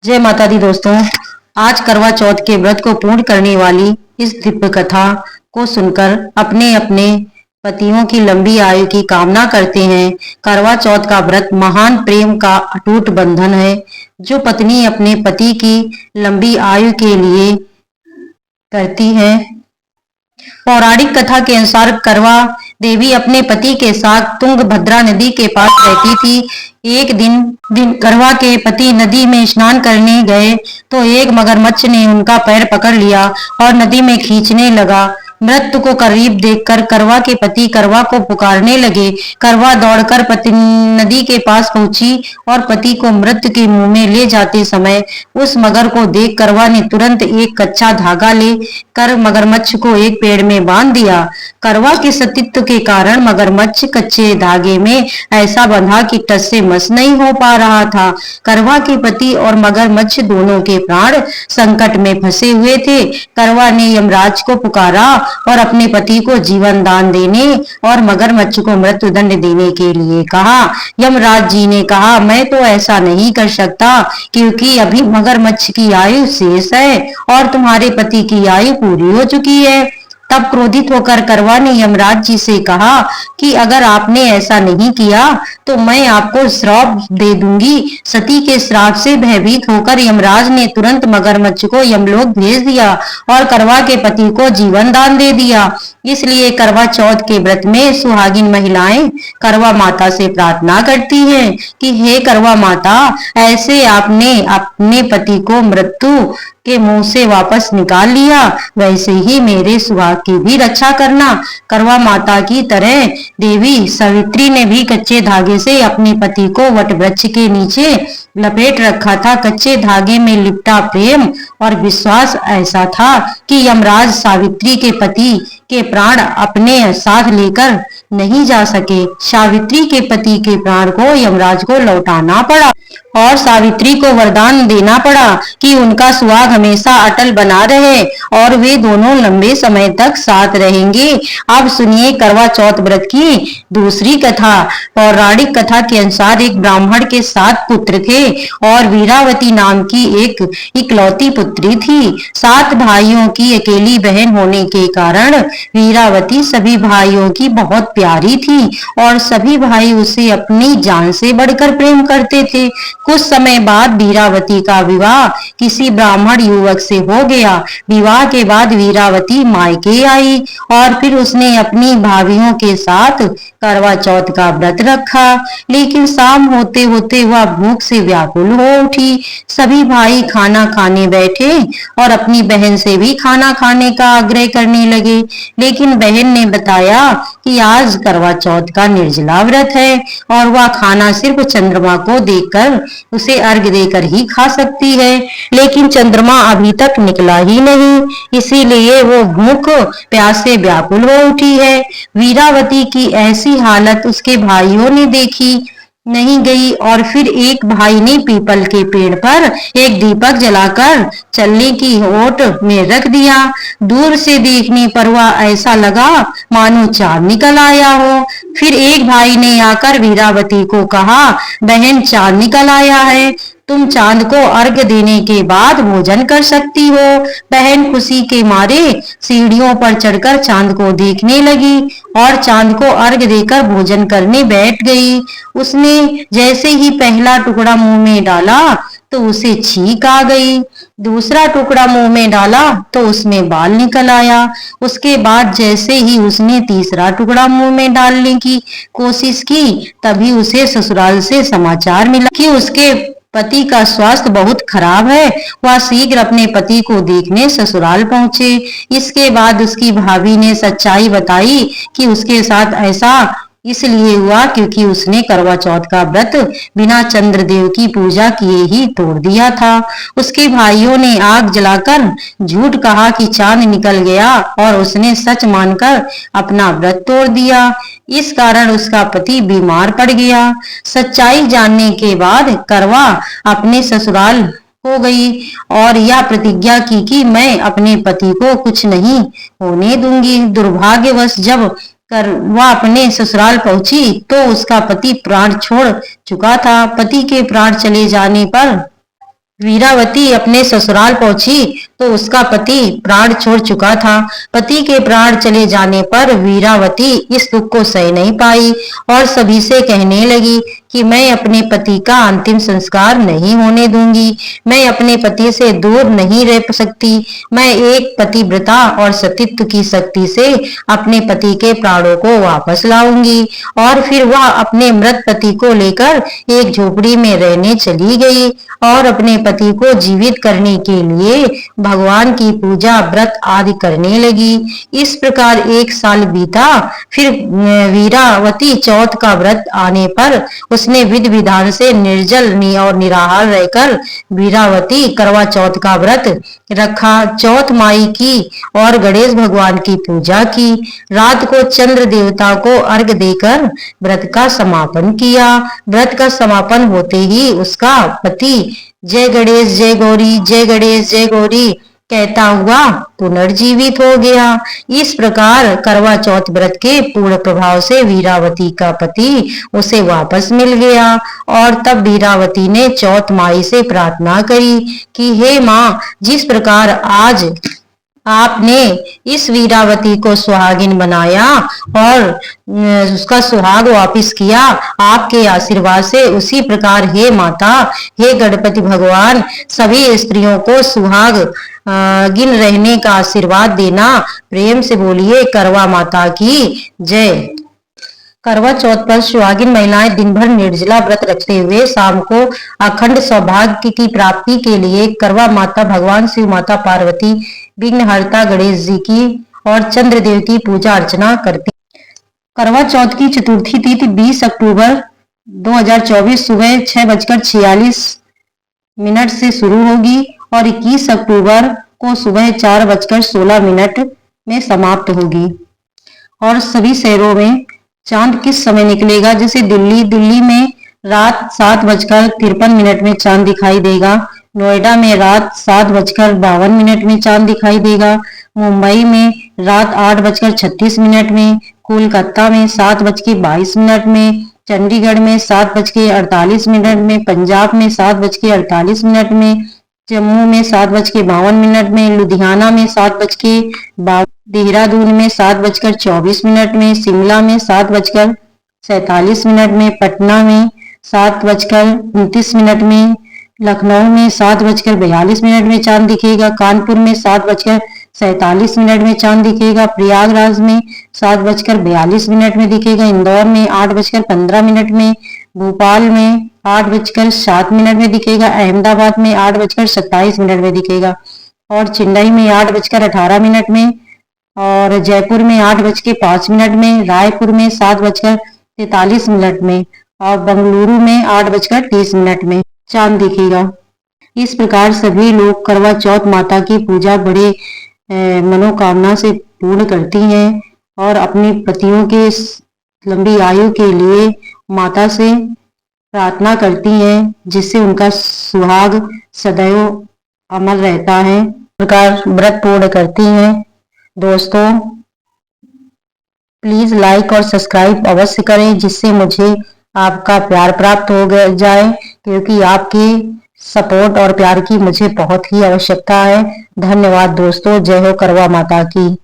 जय माता दी दोस्तों। आज करवा चौथ के व्रत को पूर्ण करने वाली इस दिव्य कथा को सुनकर अपने अपने पतियों की लंबी आयु की कामना करते हैं। करवा चौथ का व्रत महान प्रेम का अटूट बंधन है जो पत्नी अपने पति की लंबी आयु के लिए करती है। पौराणिक कथा के अनुसार करवा देवी अपने पति के साथ तुंगभद्रा नदी के पास रहती थी। एक दिन करवा के पति नदी में स्नान करने गए तो एक मगरमच्छ ने उनका पैर पकड़ लिया और नदी में खींचने लगा। मृत्यु को करीब देखकर करवा के पति करवा को पुकारने लगे। करवा दौड़कर पति नदी के पास पहुंची और पति को मृत्यु के मुंह में ले जाते समय उस मगर को देख करवा ने तुरंत एक कच्चा धागा ले कर मगरमच्छ को एक पेड़ में बांध दिया। करवा के सतीत्व के कारण मगरमच्छ कच्चे धागे में ऐसा बंधा कि टस से मस नहीं हो पा रहा था। करवा के पति और मगरमच्छ दोनों के प्राण संकट में फंसे हुए थे। करवा ने यमराज को पुकारा और अपने पति को जीवन दान देने और मगरमच्छ को मृत्यु दंड देने के लिए कहा। यमराज जी ने कहा, मैं तो ऐसा नहीं कर सकता क्योंकि अभी मगरमच्छ की आयु शेष है और तुम्हारे पति की आयु पूरी हो चुकी है। तब क्रोधित होकर करवा ने यमराज जी से कहा कि अगर आपने ऐसा नहीं किया तो मैं आपको श्राप दे दूंगी। सती के श्राप से भयभीत होकर यमराज ने तुरंत मगरमच्छ को यमलोक भेज दिया और करवा के पति को जीवन दान दे दिया। इसलिए करवा चौथ के व्रत में सुहागिन महिलाएं करवा माता से प्रार्थना करती हैं कि हे करवा माता, ऐसे आपने अपने पति को मृत्यु के मुंह से वापस निकाल लिया, वैसे ही मेरे सुहाग की भी रक्षा करना। करवा माता की तरह देवी सावित्री ने भी कच्चे धागे से अपने पति को वट वृक्ष के नीचे लपेट रखा था। कच्चे धागे में लिपटा प्रेम और विश्वास ऐसा था कि यमराज सावित्री के पति के प्राण अपने साथ लेकर नहीं जा सके। सावित्री के पति के प्राण को यमराज को लौटाना पड़ा और सावित्री को वरदान देना पड़ा कि उनका सुहाग हमेशा अटल बना रहे और वे दोनों लंबे समय तक साथ रहेंगे। अब सुनिए करवा चौथ व्रत की दूसरी कथा। पौराणिक कथा के अनुसार एक ब्राह्मण के 7 पुत्र थे और वीरावती नाम की एक इकलौती पुत्री थी। 7 भाइयों की अकेली बहन होने के कारण वीरावती सभी भाइयों की बहुत प्यारी थी और सभी भाई उसे अपनी जान से बढ़कर प्रेम करते थे। कुछ समय बाद वीरावती का विवाह किसी ब्राह्मण युवक से हो गया। विवाह के बाद वीरावती मायके आई और फिर उसने अपनी भाभियों के साथ करवा चौथ का व्रत रखा। लेकिन शाम होते होते वह भूख से व्याकुल हो उठी। सभी भाई खाना खाने बैठे और अपनी बहन से भी खाना खाने का आग्रह करने लगे, लेकिन बहन ने बताया कि आज करवा चौथ का निर्जला व्रत है और वह खाना सिर्फ चंद्रमा को देखकर उसे अर्घ देकर ही खा सकती है। लेकिन चंद्रमा अभी तक निकला ही नहीं, इसीलिए वो भूख प्यास से व्याकुल हो उठी है। वीरावती की ऐसी हालत उसके भाइयों ने देखी नहीं गई और फिर एक भाई ने पीपल के पेड़ पर एक दीपक जलाकर चलने की ओट में रख दिया। दूर से देखने पर वह ऐसा लगा मानो चांद निकल आया हो। फिर एक भाई ने आकर वीरावती को कहा, बहन चांद निकल आया है, तुम चांद को अर्घ देने के बाद भोजन कर सकती हो। बहन खुशी के मारे सीढ़ियों पर चढ़कर चांद को देखने लगी और चांद को अर्घ देकर भोजन करने बैठ गई। उसने जैसे ही पहला टुकड़ा मुंह में डाला तो उसे छींक आ गई। दूसरा टुकड़ा मुंह में डाला तो उसमें बाल निकल आया। उसके बाद जैसे ही उसने तीसरा टुकड़ा मुंह में डालने की कोशिश की तभी उसे ससुराल से समाचार मिला कि उसके पति का स्वास्थ्य बहुत खराब है। वह शीघ्र अपने पति को देखने ससुराल पहुंचे। इसके बाद उसकी भाभी ने सच्चाई बताई कि उसके साथ ऐसा इसलिए हुआ क्योंकि उसने करवा चौथ का व्रत बिना चंद्रदेव की पूजा किए ही तोड़ दिया था। उसके भाइयों ने आग जलाकर झूठ कहा कि चांद निकल गया और उसने सच मानकर अपना व्रत तोड़ दिया। इस कारण उसका पति बीमार पड़ गया। सच्चाई जानने के बाद करवा अपने ससुराल हो गई और यह प्रतिज्ञा की कि मैं अपने पति को कुछ नहीं होने दूंगी। दुर्भाग्यवश जब वह अपने ससुराल पहुंची तो उसका पति प्राण छोड़ चुका था। पति के प्राण चले जाने पर वीरावती अपने ससुराल पहुंची तो उसका पति प्राण छोड़ चुका था। पति के प्राण चले जाने पर वीरावती इस दुख को सह नहीं पाई और सभी से कहने लगी कि मैं अपने पति का अंतिम संस्कार नहीं होने दूंगी। मैं अपने पति से दूर नहीं रह सकती। मैं एक पतिव्रता और सतीत्व की शक्ति से अपने पति के प्राणों को वापस लाऊंगी। और फिर वह अपने मृत पति को लेकर एक झोपड़ी में रहने चली गई और अपने पति को जीवित करने के लिए भगवान की पूजा व्रत आदि करने लगी। इस प्रकार 1 साल बीता। फिर वीरावती चौथ का व्रत आने पर उसने विधि विधान से निर्जल और निराहार रहकर वीरावती करवा चौथ का व्रत रखा। चौथ माई की और गणेश भगवान की पूजा की। रात को चंद्र देवता को अर्घ देकर व्रत का समापन किया। व्रत का समापन होते ही उसका पति जय गणेश जय गौरी जय गणेश जय गौरी कहता हुआ पुनर्जीवित हो गया। इस प्रकार करवा चौथ व्रत के पूर्ण प्रभाव से वीरावती का पति उसे वापस मिल गया। और तब वीरावती ने चौथ माई से प्रार्थना करी कि हे माँ, जिस प्रकार आज आपने इस वीरावती को सुहागिन बनाया और उसका सुहाग वापिस किया आपके आशीर्वाद से, उसी प्रकार हे माता, हे गणपति भगवान, सभी स्त्रियों को सुहाग गिन रहने का आशीर्वाद देना। प्रेम से बोलिए करवा माता की जय। करवा चौथ पर सुहागिन महिलाएं दिन भर निर्जला व्रत रखते हुए शाम को अखंड सौभाग्य की प्राप्ति के लिए करवा माता भगवान शिव, माता पार्वती, विघ्नहर्ता गणेश जी की और चंद्रदेव की पूजा अर्चना करते। करवा चौथ की चतुर्थी तिथि 20 अक्टूबर 2024 सुबह 6:46 से शुरू होगी और 21 अक्टूबर को सुबह 4:16 में समाप्त होगी। और सभी शहरों में चांद किस समय निकलेगा? जैसे दिल्ली में रात 7:53 में चांद दिखाई देगा। नोएडा में रात 7:52 में चांद दिखाई देगा। मुंबई में रात 8:36 में, कोलकाता में 7:22 में, चंडीगढ़ में 7:48 में, पंजाब में 7:48 में, जम्मू में 7:52 में, लुधियाना में 7:52, देहरादून में 7:24 में, शिमला में 7:47 में, पटना में 7:29 में, लखनऊ में 7:42 में चांद दिखेगा। कानपुर में 7:47 में चांद दिखेगा। प्रयागराज में 7:42 में दिखेगा। इंदौर में 8:15 में, भोपाल में 8:07 में दिखेगा। अहमदाबाद में 8:27 में दिखेगा और चेन्नई में 8:18 में और जयपुर में 8:05 में, रायपुर में 7:43 में और बेंगलुरु में 8:30 में चांद दिखेगा। इस प्रकार सभी लोग करवा चौथ माता की पूजा बड़े मनोकामना से पूर्ण करती हैं और अपने पतियों के लंबी आयु के लिए माता से प्रार्थना करती हैं, जिससे उनका सुहाग सदैव अमर रहता है। प्रकार व्रत पूर्ण करती हैं। दोस्तों, प्लीज लाइक और सब्सक्राइब अवश्य करें, जिससे मुझे आपका प्यार प्राप्त हो जाए, क्योंकि आपके सपोर्ट और प्यार की मुझे बहुत ही आवश्यकता है। धन्यवाद दोस्तों। जय हो करवा माता की।